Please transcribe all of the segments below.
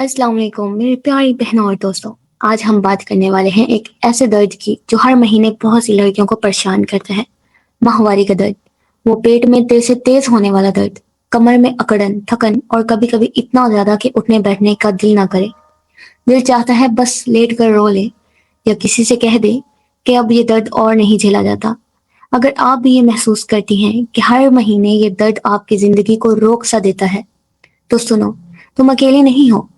अस्सलाम वालेकुम मेरे प्यारी बहनों और दोस्तों। आज हम बात करने वाले हैं एक ऐसे दर्द की जो हर महीने बहुत सी लड़कियों को परेशान करता है। माहवारी का दर्द। वो पेट में तेज से तेज होने वाला दर्द, कमर में अकड़न, थकन और कभी कभी इतना ज्यादा कि उठने बैठने का दिल ना करे। दिल चाहता है बस लेट कर रो ले या किसी से कह दे कि अब ये दर्द और नहीं झेला जाता। अगर आप भी ये महसूस करती हैं कि हर महीने ये दर्द आपकी जिंदगी को रोक सा देता है, तो सुनो, तुम अकेले नहीं हो।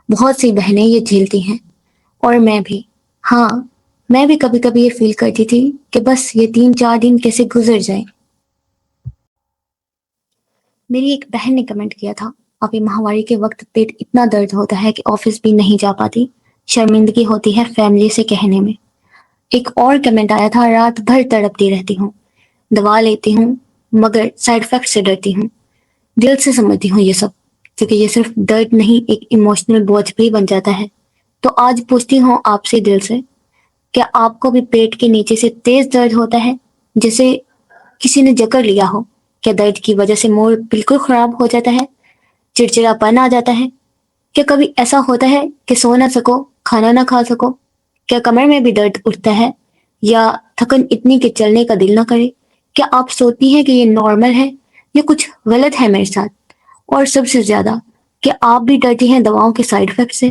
बहुत सी बहनें ये झेलती हैं, और मैं भी। हाँ, मैं भी कभी कभी ये फील करती थी कि बस ये 3-4 दिन कैसे गुजर जाए। मेरी एक बहन ने कमेंट किया था, अभी माहवारी के वक्त पेट इतना दर्द होता है कि ऑफिस भी नहीं जा पाती। शर्मिंदगी होती है फैमिली से कहने में। एक और कमेंट आया था, रात भर तड़पती रहती हूँ, दवा लेती हूँ मगर साइड इफेक्ट से डरती हूँ। दिल से समझती हूँ ये सब, क्योंकि ये सिर्फ दर्द नहीं, एक इमोशनल बोझ भी बन जाता है। तो आज पूछती हूँ आपसे दिल से, क्या आपको भी पेट के नीचे से तेज दर्द होता है, जैसे किसी ने जकड़ लिया हो? क्या दर्द की वजह से मूड बिल्कुल खराब हो जाता है, चिड़चिड़ापन आ जाता है? क्या कभी ऐसा होता है कि सो ना सको, खाना ना खा सको? क्या कमर में भी दर्द उठता है, या थकन इतनी कि चलने का दिल ना करे? क्या आप सोचती हैं कि ये नॉर्मल है या कुछ गलत है मेरे साथ? और सबसे ज्यादा, क्या आप भी डरती हैं दवाओं के साइड इफेक्ट से?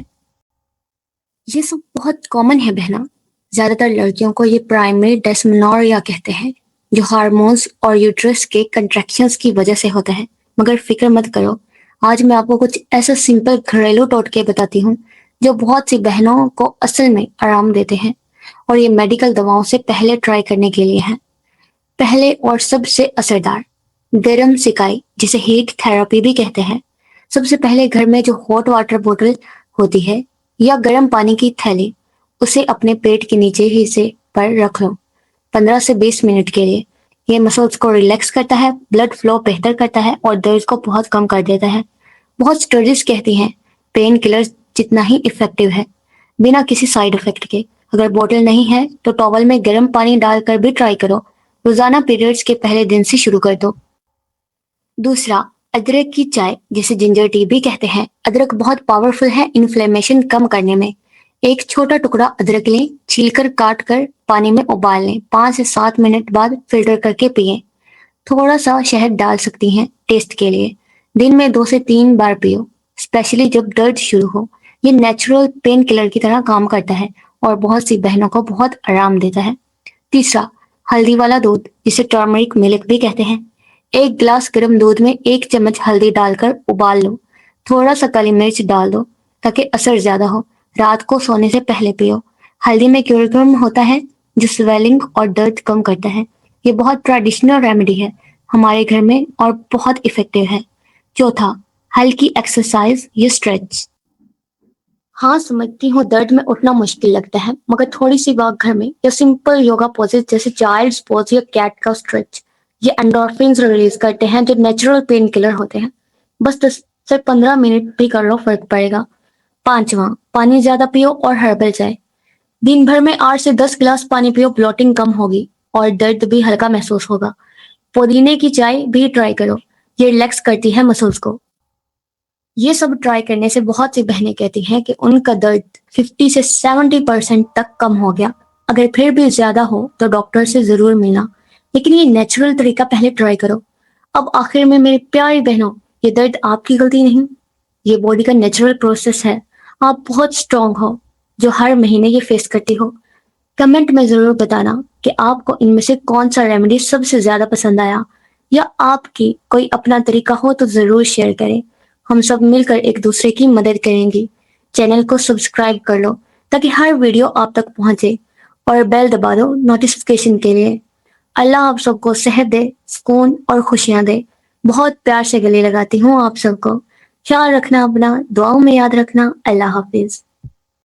ये सब बहुत कॉमन है बहना। ज्यादातर लड़कियों को ये प्राइमरी डिस्मेनोरिया कहते हैं, जो हार्मोन्स और यूट्रस के कंट्रैक्शंस की वजह से होता है। मगर फिक्र मत करो, आज मैं आपको कुछ ऐसा सिंपल घरेलू टोटके बताती हूँ जो बहुत सी बहनों को असल में आराम देते हैं, और ये मेडिकल दवाओं से पहले ट्राई करने के लिए हैं। पहले और सबसे असरदार, गर्म सिकाई, जिसे हीट थेरेपी भी कहते हैं। सबसे पहले घर में जो हॉट वाटर बोतल होती है या गर्म पानी की थैली, उसे अपने पेट के नीचे हिस्से पर रख लो 15 से 20 मिनट के लिए। ये मसल्स को रिलैक्स करता है, ब्लड फ्लो बेहतर करता है और दर्द को बहुत कम कर देता है। बहुत स्टडीज कहती हैं पेन किलर जितना ही इफेक्टिव है, बिना किसी साइड इफेक्ट के। अगर बोतल नहीं है तो टॉवल में गर्म पानी डालकर भी ट्राई करो। रोजाना पीरियड्स के पहले दिन से शुरू कर दो। दूसरा, अदरक की चाय, जिसे जिंजर टी भी कहते हैं। अदरक बहुत पावरफुल है इन्फ्लेमेशन कम करने में। एक छोटा टुकड़ा अदरक लें, छीलकर काट कर पानी में उबाल लें, 5 से 7 मिनट बाद फिल्टर करके पिएं। थोड़ा सा शहद डाल सकती हैं टेस्ट के लिए। दिन में 2 से 3 बार पियो, स्पेशली जब दर्द शुरू हो। ये नेचुरल पेन किलर की तरह काम करता है और बहुत सी बहनों को बहुत आराम देता है। तीसरा, हल्दी वाला दूध, जिसे टर्मरिक मिल्क भी कहते हैं। एक गिलास गर्म दूध में 1 चम्मच हल्दी डालकर उबाल लो। थोड़ा सा काली मिर्च डाल दो ताकि असर ज्यादा हो। रात को सोने से पहले पियो। हल्दी में क्यूरक्यूमिन होता है जो स्वेलिंग और दर्द कम करता है। ये बहुत ट्रेडिशनल रेमेडी है हमारे घर में और बहुत इफेक्टिव है। चौथा, हल्की एक्सरसाइज या स्ट्रेच। हाँ, समझती हूँ दर्द में उठना मुश्किल लगता है, मगर थोड़ी सी वॉक घर में या सिंपल योगा पोजेज जैसे चाइल्ड्स पोज या कैट का स्ट्रेच, ये एंडोर्फिन्स रिलीज करते हैं जो नेचुरल पेन किलर होते हैं। बस 10 से 15 मिनट भी कर लो, फर्क पड़ेगा। पांचवा, पानी ज्यादा पियो और हर्बल चाय। दिन भर में 8 से 10 गिलास पानी पियो, ब्लोटिंग कम होगी और दर्द भी हल्का महसूस होगा। पुदीने की चाय भी ट्राई करो, ये रिलैक्स करती है मसल्स को। ये सब ट्राई करने से बहुत सी बहनें कहती हैं कि उनका दर्द 50 से 70% तक कम हो गया। अगर फिर भी ज्यादा हो तो डॉक्टर से जरूर मिलना, लेकिन ये नेचुरल तरीका पहले ट्राई करो। अब आखिर में मेरी प्यारी बहनों, ये दर्द आपकी गलती नहीं, ये बॉडी का नेचुरल प्रोसेस है। आप बहुत स्ट्रांग हो जो हर महीने ये फेस करती हो। कमेंट में जरूर बताना कि आपको इनमें से कौन सा रेमेडी सबसे ज्यादा पसंद आया, या आपकी कोई अपना तरीका हो तो जरूर शेयर करें। हम सब मिलकर एक दूसरे की मदद करेंगे। चैनल को सब्सक्राइब कर लो ताकि हर वीडियो आप तक पहुंचे, और बेल दबा दो नोटिफिकेशन के लिए। अल्लाह आप सबको सेहत दे, सुकून और खुशियां दे। बहुत प्यार से गले लगाती हूँ आप सबको। ख्याल रखना अपना, दुआओं में याद रखना। अल्लाह हाफिज।